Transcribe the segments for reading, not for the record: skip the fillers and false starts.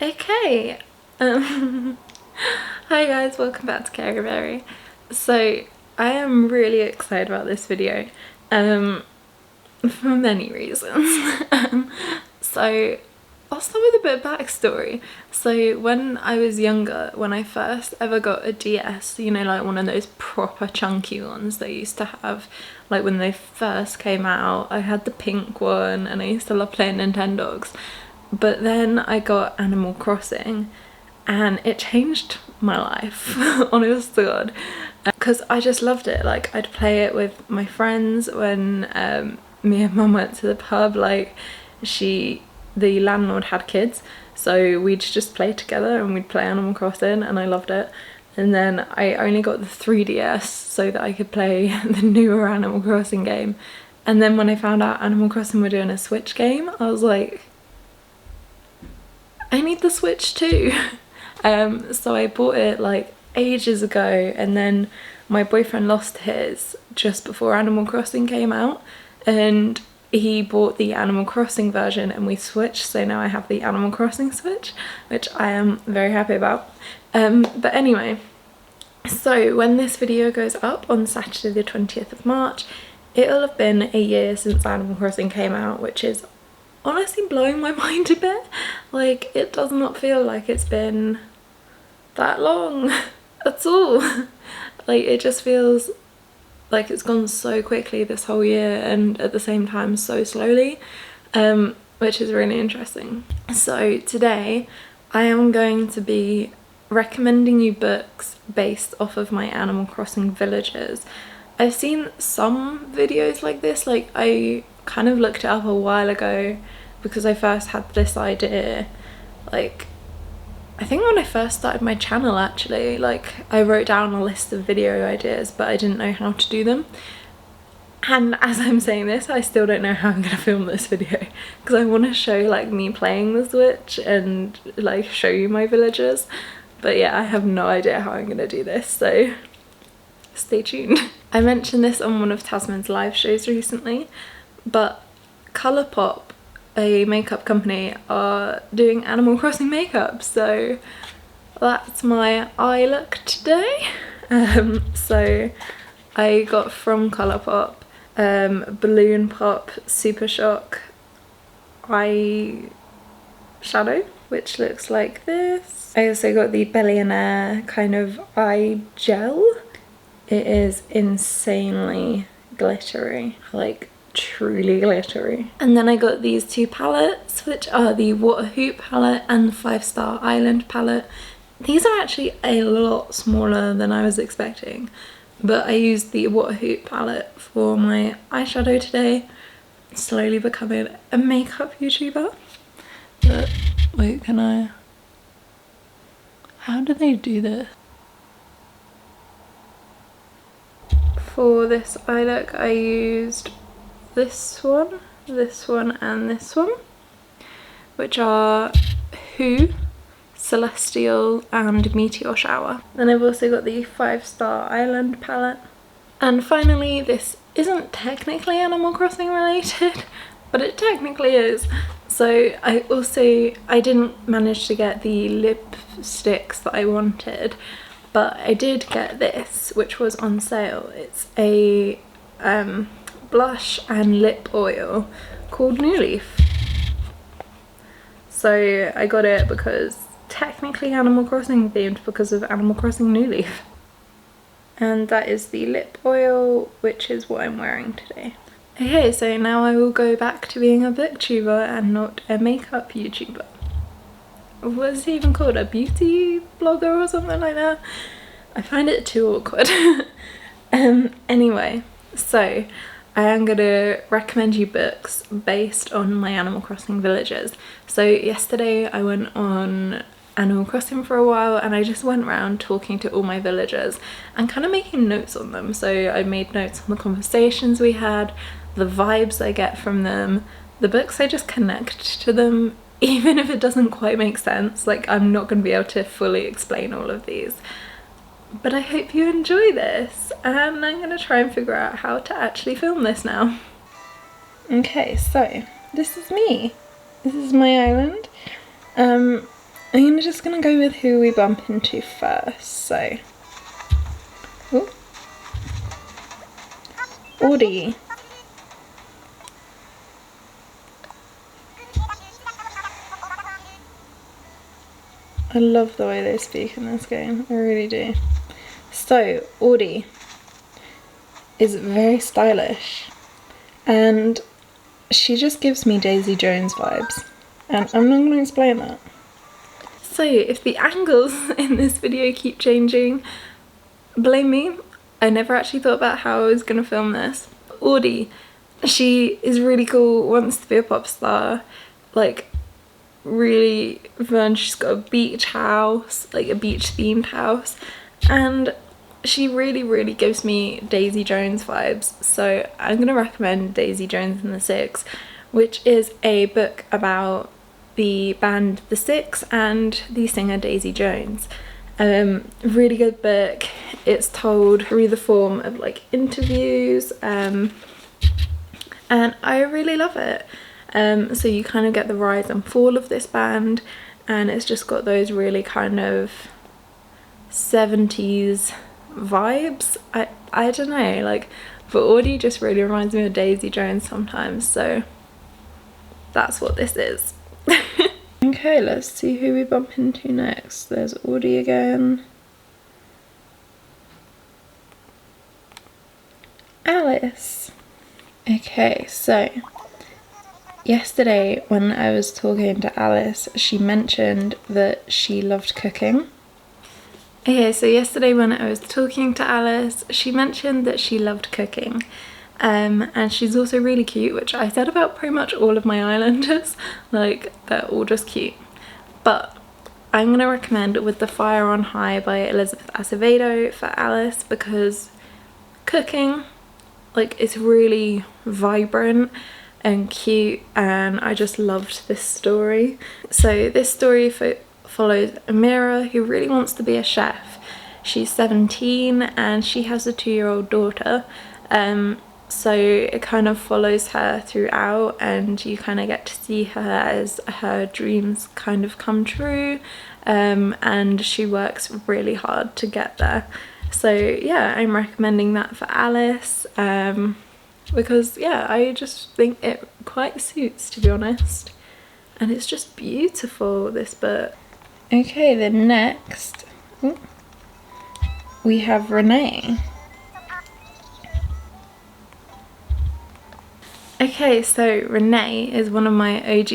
Okay, hi guys, welcome back to Careyberry. So I am really excited about this video for many reasons. So I'll start with a bit of backstory. So when I was younger, when I first ever got a DS, you know, like one of those proper chunky ones they used to have, like when they first came out, I had the pink one and I used to love playing Nintendogs. But then I got Animal Crossing and it changed my life, honest to God, because I just loved it. Like, I'd play it with my friends when me and mum went to the pub. Like, the landlord had kids, so we'd just play together and we'd play Animal Crossing, and I loved it. And then I only got the 3DS so that I could play the newer Animal Crossing game. And then when I found out Animal Crossing were doing a Switch game, I was like, I need the Switch too. So I bought it like ages ago, and then my boyfriend lost his just before Animal Crossing came out, and he bought the Animal Crossing version and we switched, so now I have the Animal Crossing Switch, which I am very happy about. But anyway, so when this video goes up on Saturday the 20th of March, it'll have been a year since Animal Crossing came out, which is honestly blowing my mind a bit. Like, it does not feel like it's been that long at all. Like, it just feels like it's gone so quickly this whole year, and at the same time so slowly, which is really interesting. So today I am going to be recommending you books based off of my Animal Crossing villages. I've seen some videos like this, like I kind of looked it up a while ago because I first had this idea, like I think when I first started my channel actually. Like, I wrote down a list of video ideas but I didn't know how to do them, and as I'm saying this I still don't know how I'm gonna film this video because I want to show like me playing the Switch and like show you my villagers, but yeah, I have no idea how I'm gonna do this, so stay tuned. I mentioned this on one of Tasman's live shows recently, but Colourpop, a makeup company, are doing Animal Crossing makeup, so that's my eye look today. So I got from Colourpop Balloon Pop Super Shock eye shadow, which looks like this. I also got the Billionaire kind of eye gel. It is insanely glittery, like truly glittery. And then I got these two palettes, which are the Water Hoop palette and the 5-Star Island palette. These are actually a lot smaller than I was expecting, but I used the Water Hoop palette for my eyeshadow today. Slowly becoming a makeup YouTuber. But wait, can I? How do they do this? For this eye look I used this one, and this one, which are Who, Celestial and Meteor Shower. Then I've also got the 5-Star Island palette. And finally, this isn't technically Animal Crossing related, but it technically is. So I didn't manage to get the lipsticks that I wanted, but I did get this, which was on sale. It's a blush and lip oil called New Leaf. So I got it because technically Animal Crossing themed, because of Animal Crossing New Leaf. And that is the lip oil, which is what I'm wearing today. Okay, so now I will go back to being a booktuber and not a makeup YouTuber. What is it even called? A beauty blogger or something like that? I find it too awkward. Anyway, so I am going to recommend you books based on my Animal Crossing villages. So yesterday I went on Animal Crossing for a while and I just went around talking to all my villagers and kind of making notes on them. So I made notes on the conversations we had, the vibes I get from them, the books I just connect to them, even if it doesn't quite make sense. Like, I'm not going to be able to fully explain all of these. But I hope you enjoy this, and I'm going to try and figure out how to actually film this now. Okay, so this is me. This is my island. I'm just gonna go with who we bump into first. So, ooh. Audie. I love the way they speak in this game, I really do. So, Audie is very stylish and she just gives me Daisy Jones vibes, and I'm not going to explain that. So if the angles in this video keep changing, blame me. I never actually thought about how I was going to film this. Audie, she is really cool, wants to be a pop star, like really fun. She's got a beach house, like a beach themed house, and she really gives me Daisy Jones vibes. So I'm gonna recommend Daisy Jones and the Six, which is a book about the band The Six and the singer Daisy Jones. Really good book. It's told through the form of like interviews, and I really love it. So you kind of get the rise and fall of this band, and it's just got those really kind of 70s vibes. I don't know, like, but Audie just really reminds me of Daisy Jones sometimes, so that's what this is. Okay, let's see who we bump into next. There's Audie again. Alice. Okay, so yesterday when I was talking to Alice, she mentioned that she loved cooking. Okay, so yesterday when I was talking to Alice, she mentioned that she loved cooking. And she's also really cute, which I said about pretty much all of my Islanders. Like, they're all just cute. But I'm going to recommend With the Fire on High by Elizabeth Acevedo for Alice, because cooking, like, it's really vibrant and cute, and I just loved this story. So this story follows Amira, who really wants to be a chef. She's 17 and she has a 2-year-old daughter. So it kind of follows her throughout, and you kind of get to see her as her dreams kind of come true, and she works really hard to get there. So yeah, I'm recommending that for Alice, because yeah, I just think it quite suits, to be honest, and it's just beautiful, this book. Okay, then next we have Renee. Okay, so Renee is one of my OG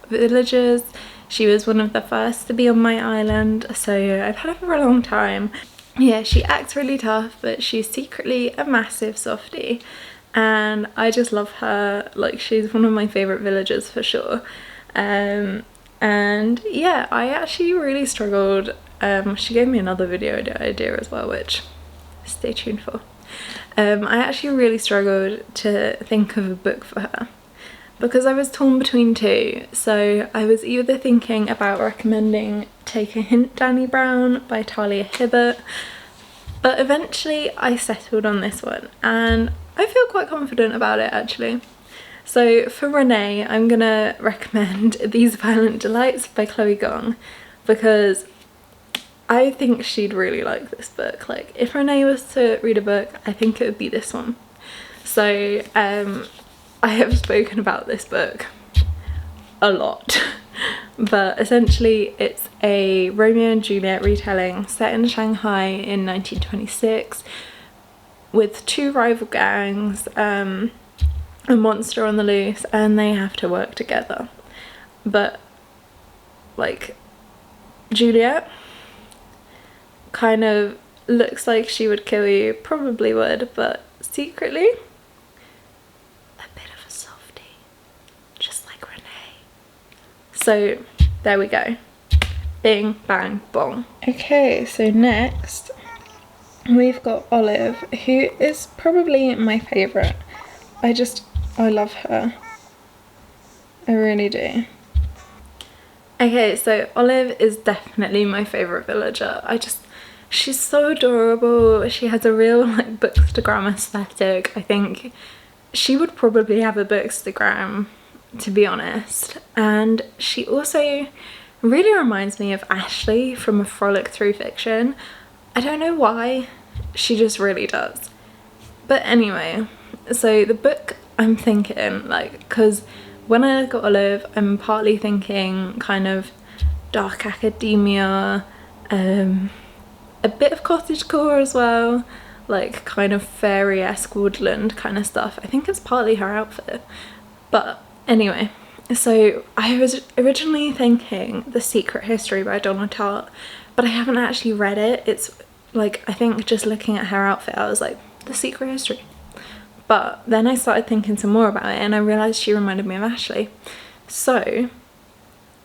villagers. She was one of the first to be on my island, so I've had her for a long time. Yeah, she acts really tough, but she's secretly a massive softie, and I just love her. Like, she's one of my favourite villagers for sure. And yeah, I actually really struggled. She gave me another video idea as well, which stay tuned for. I actually really struggled to think of a book for her because I was torn between two. So I was either thinking about recommending Take a Hint, Danny Brown by Talia Hibbert, but eventually I settled on this one and I feel quite confident about it actually. So for Renee, I'm gonna recommend These Violent Delights by Chloe Gong, because I think she'd really like this book. Like, if Renee was to read a book, I think it would be this one. So I have spoken about this book a lot, but essentially it's a Romeo and Juliet retelling set in Shanghai in 1926 with two rival gangs, a monster on the loose, and they have to work together. But like, Juliet kind of looks like she would kill you, probably would, but secretly a bit of a softie, just like Renee. So there we go, bing bang bong. Okay, so next we've got Olive, who is probably my favourite. I love her, I really do. Okay, so Olive is definitely my favourite villager. She's so adorable. She has a real like bookstagram aesthetic. I think she would probably have a bookstagram, to be honest. And she also really reminds me of Ashley from A Frolic Through Fiction. I don't know why, she just really does. But anyway, so the book I'm thinking, like, because when I look at Olive, I'm partly thinking kind of dark academia, a bit of cottagecore as well, like kind of fairy-esque woodland kind of stuff. I think it's partly her outfit. But anyway, so I was originally thinking The Secret History by Donna Tartt, but I haven't actually read it. It's like, I think just looking at her outfit, I was like, The Secret History. But then I started thinking some more about it and I realised she reminded me of Ashley. So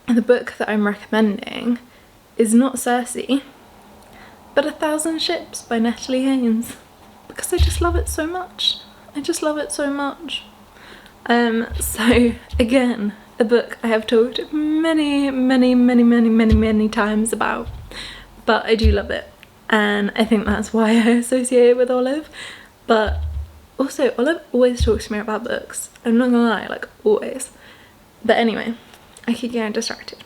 the book that I'm recommending is not Cersei, but 1,000 Ships by Natalie Haynes, because I just love it so much. I just love it so much. So again, a book I have talked many times about, but I do love it, and I think that's why I associate it with Olive. But also, Olive always talks to me about books, I'm not gonna lie, like always. But anyway, I keep getting distracted.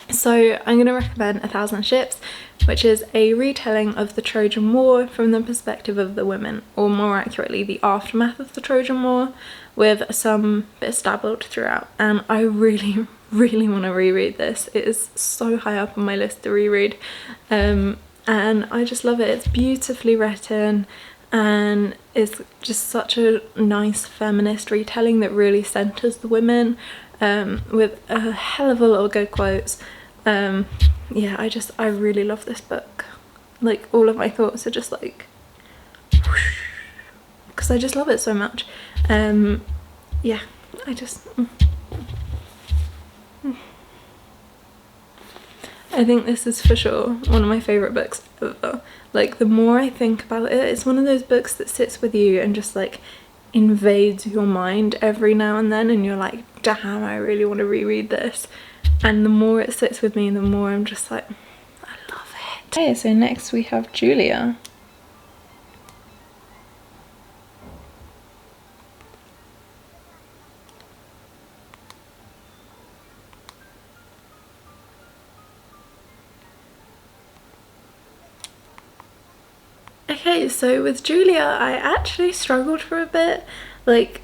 So I'm going to recommend 1,000 Ships, which is a retelling of the Trojan War from the perspective of the women, or more accurately the aftermath of the Trojan War, with some bits dabbled throughout. And I really want to reread this. It is so high up on my list to reread, and I just love it. It's beautifully written and it's just such a nice feminist retelling that really centres the women, with a hell of a lot of good quotes. Yeah, I really love this book. Like, all of my thoughts are just like whoosh, because I just love it so much. Yeah, I just I think this is for sure one of my favourite books ever. Like, the more I think about it, it's one of those books that sits with you and just like invades your mind every now and then, and you're like, damn, I really want to reread this. And the more it sits with me, the more I'm just like, I love it. Okay, so next we have Julia. Okay, so with Julia, I actually struggled for a bit. Like,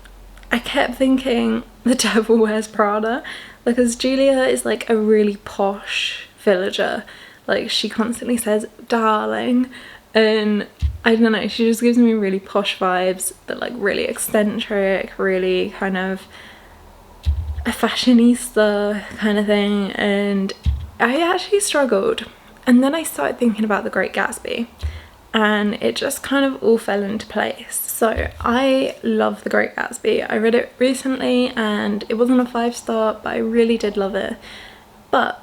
I kept thinking The Devil Wears Prada, because Julia is like a really posh villager. Like, she constantly says darling, and I don't know, she just gives me really posh vibes, but like really eccentric, really kind of a fashionista kind of thing. And I actually struggled, and then I started thinking about The Great Gatsby, and it just kind of all fell into place. So I love The Great Gatsby. I read it recently and it wasn't a 5-star, but I really did love it. But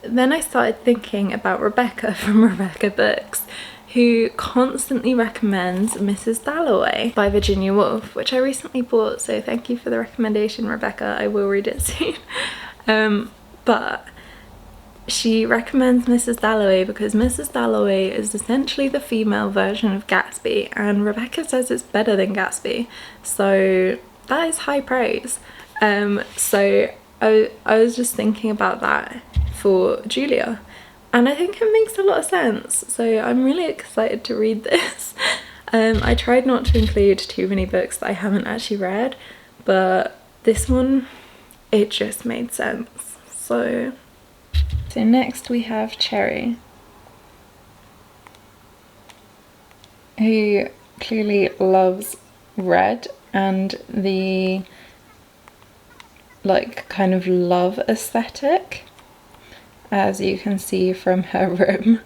then I started thinking about Rebecca from Rebecca Books, who constantly recommends Mrs. Dalloway by Virginia Woolf, which I recently bought, so thank you for the recommendation, Rebecca. I will read it soon. But she recommends Mrs. Dalloway because Mrs. Dalloway is essentially the female version of Gatsby, and Rebecca says it's better than Gatsby, so that is high praise. So I was just thinking about that for Julia, and I think it makes a lot of sense, so I'm really excited to read this. I tried not to include too many books that I haven't actually read, but this one, it just made sense. So next we have Cherry, who clearly loves red and the like kind of love aesthetic, as you can see from her room.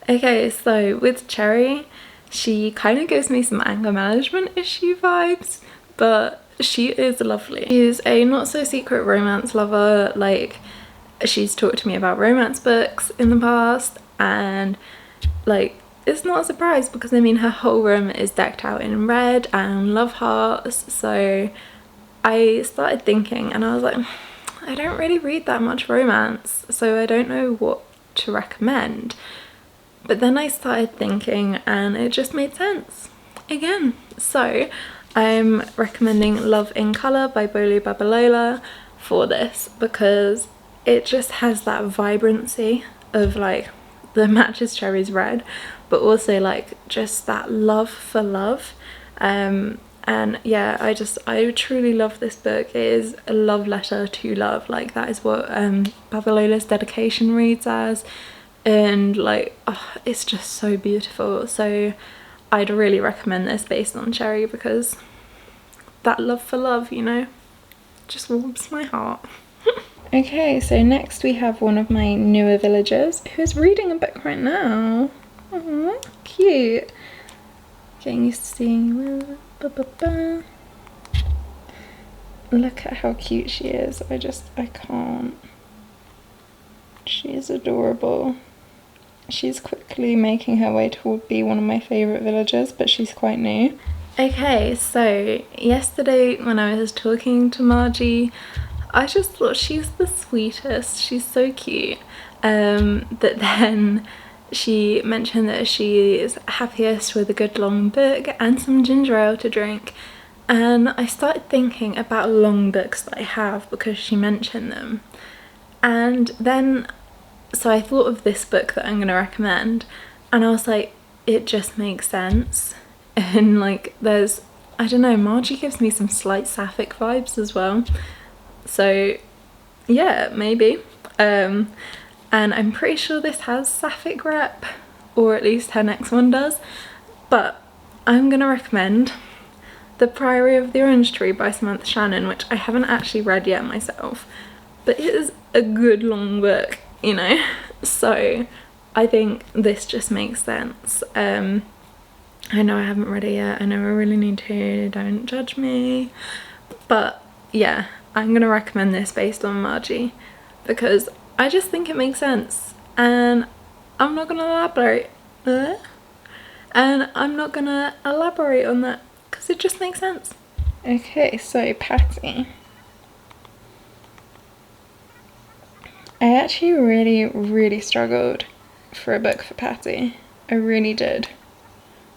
Okay, so with Cherry, she kind of gives me some anger management issue vibes, but she is lovely. She's a not so secret romance lover. Like, she's talked to me about romance books in the past, and like, it's not a surprise because I mean her whole room is decked out in red and love hearts. So I started thinking and I was like, I don't really read that much romance, so I don't know what to recommend. But then I started thinking and it just made sense again. So I'm recommending Love in Colour by Bolu Babalola for this, because it just has that vibrancy of like the matches cherries red, but also like just that love for love. And yeah, I truly love this book. It is a love letter to love. Like that is what Babalola's dedication reads as, and like it's just so beautiful. So I'd really recommend this based on Cherry, because that love for love, you know, just warms my heart. Okay, so next we have one of my newer villagers who's reading a book right now. Aww, cute. Getting used to seeing. Look at how cute she is. I can't. She is adorable. She's quickly making her way to be one of my favourite villagers, but she's quite new. Okay, so yesterday when I was talking to Margie, I just thought she's the sweetest. She's so cute. But then she mentioned that she is happiest with a good long book and some ginger ale to drink. And I started thinking about long books that I have because she mentioned them. And then, so I thought of this book that I'm going to recommend, and I was like, it just makes sense. And like there's, I don't know, Margie gives me some slight sapphic vibes as well. So yeah, maybe. And I'm pretty sure this has sapphic rep, or at least her next one does. But I'm going to recommend The Priory of the Orange Tree by Samantha Shannon, which I haven't actually read yet myself, but it is a good long book, you know. So I think this just makes sense. I know I haven't read it yet. I know I really need to, don't judge me. But yeah, I'm gonna recommend this based on Margie because I just think it makes sense, and I'm not gonna elaborate. And I'm not gonna elaborate on that because it just makes sense. Okay, so Patty. I actually really struggled for a book for Patty. I really did.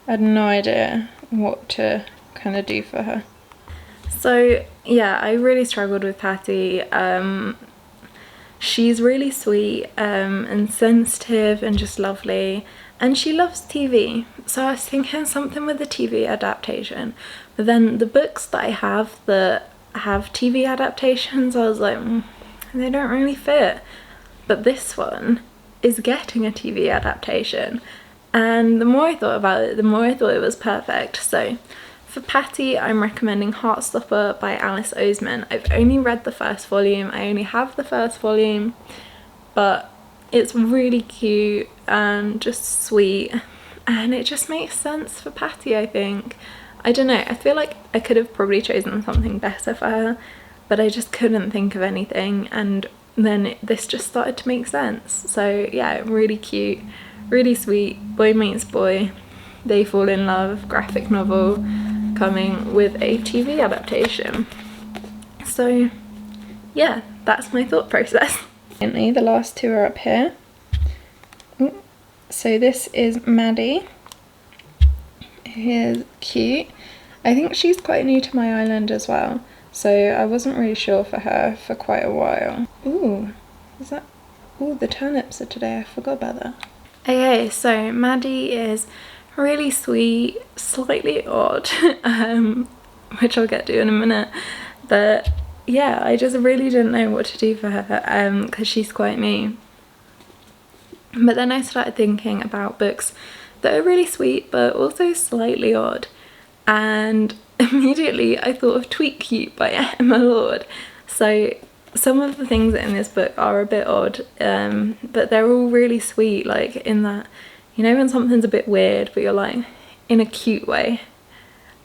I had no idea what to kind of do for her. So yeah, I really struggled with Patty. She's really sweet and sensitive and just lovely, and she loves TV. So I was thinking something with the TV adaptation, but then the books that I have that have TV adaptations, I was like, they don't really fit. But this one is getting a TV adaptation, and the more I thought about it, the more I thought it was perfect. So for Patty, I'm recommending Heartstopper by Alice Oseman. I've only read the first volume, I only have the first volume, but it's really cute and just sweet, and it just makes sense for Patty, I think. I don't know, I feel like I could have probably chosen something better for her, but I just couldn't think of anything, and then this just started to make sense. So yeah, really cute, really sweet, boy meets boy, they fall in love, graphic novel coming with a TV adaptation. So yeah, that's my thought process. The last two are up here. So this is Maddie, who is cute. I think she's quite new to my island as well, so I wasn't really sure for her for quite a while. Ooh, is that, ooh, the turnips are today, I forgot about that. Okay, so Maddie is really sweet, slightly odd, which I'll get to in a minute, but yeah, I just really didn't know what to do for her because she's quite new. But then I started thinking about books that are really sweet but also slightly odd, and immediately I thought of Tweet Cute by Emma Lord. So some of the things in this book are a bit odd, but they're all really sweet, like in that, you know, when something's a bit weird but you're like, in a cute way.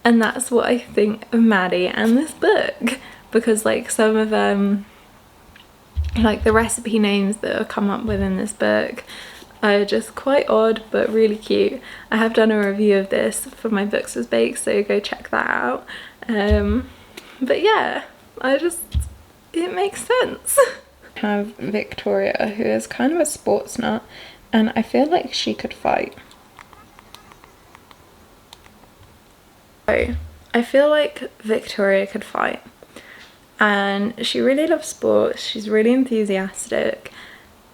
And that's what I think of Maddie and this book, because like some of like the recipe names that are come up with in this book are just quite odd but really cute. I have done a review of this for my Books as Baked, so go check that out. But yeah, it makes sense. I have Victoria, who is kind of a sports nut, and I feel like she could fight. So I feel like Victoria could fight. and she really loves sports, she's really enthusiastic.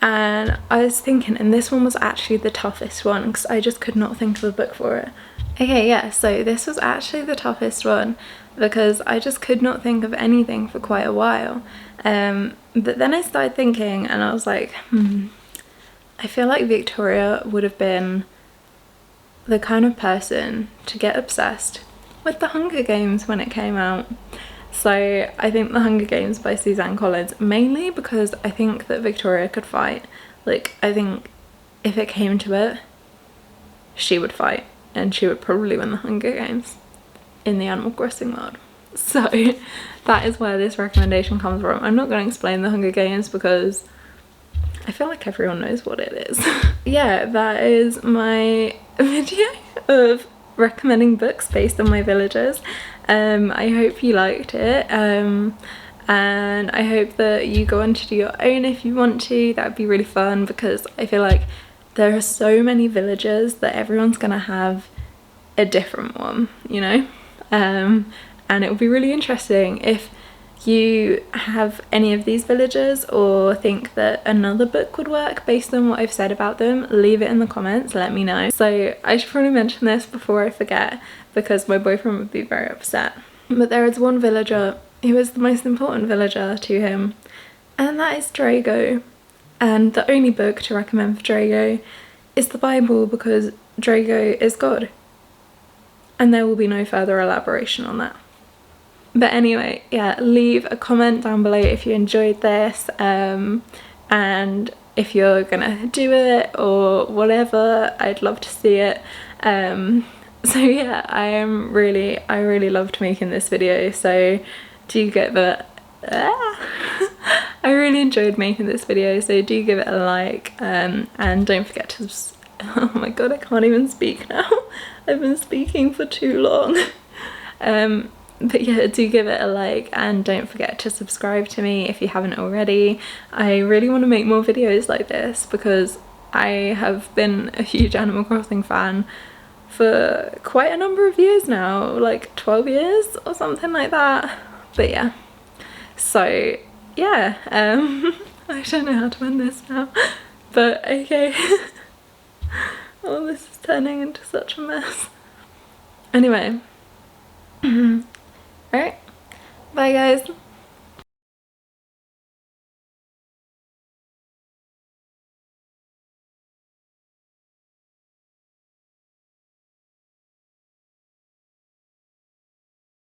And I was thinking, and this one was actually the toughest one because I just could not think of a book for it. Okay, yeah, so this was actually the toughest one because I just could not think of anything for quite a while. But then I started thinking and I was like, I feel like Victoria would have been the kind of person to get obsessed with the Hunger Games when it came out. So I think The Hunger Games by Suzanne Collins, mainly because I think that Victoria could fight. Like, I think if it came to it, she would fight and she would probably win the Hunger Games in the Animal Crossing world. So that is where this recommendation comes from. I'm not going to explain the Hunger Games because I feel like everyone knows what it is. Yeah, that is my video of recommending books based on my villagers. I hope you liked it, and I hope that you go on to do your own if you want to. That would be really fun because I feel like there are so many villagers that everyone's gonna have a different one, you know, and it will be really interesting if you have any of these villagers or think that another book would work based on what I've said about them. Leave it in the comments, let me know. So I should probably mention this before I forget because my boyfriend would be very upset, but there is one villager who is the most important villager to him, and that is Drago. And the only book to recommend for Drago is the Bible because Drago is God, and there will be no further elaboration on that. But anyway, yeah, leave a comment down below if you enjoyed this, and if you're gonna do it or whatever. I'd love to see it. So yeah, I really loved making this video, so do give it I really enjoyed making this video, so do give it a like, and don't forget to oh my god, I can't even speak now. I've been speaking for too long. But yeah, do give it a like and don't forget to subscribe to me if you haven't already. I really want to make more videos like this because I have been a huge Animal Crossing fan for quite a number of years now, like 12 years or something like that. But yeah, so yeah, I don't know how to end this now, but okay. Oh, this is turning into such a mess. Anyway. Alright, bye guys.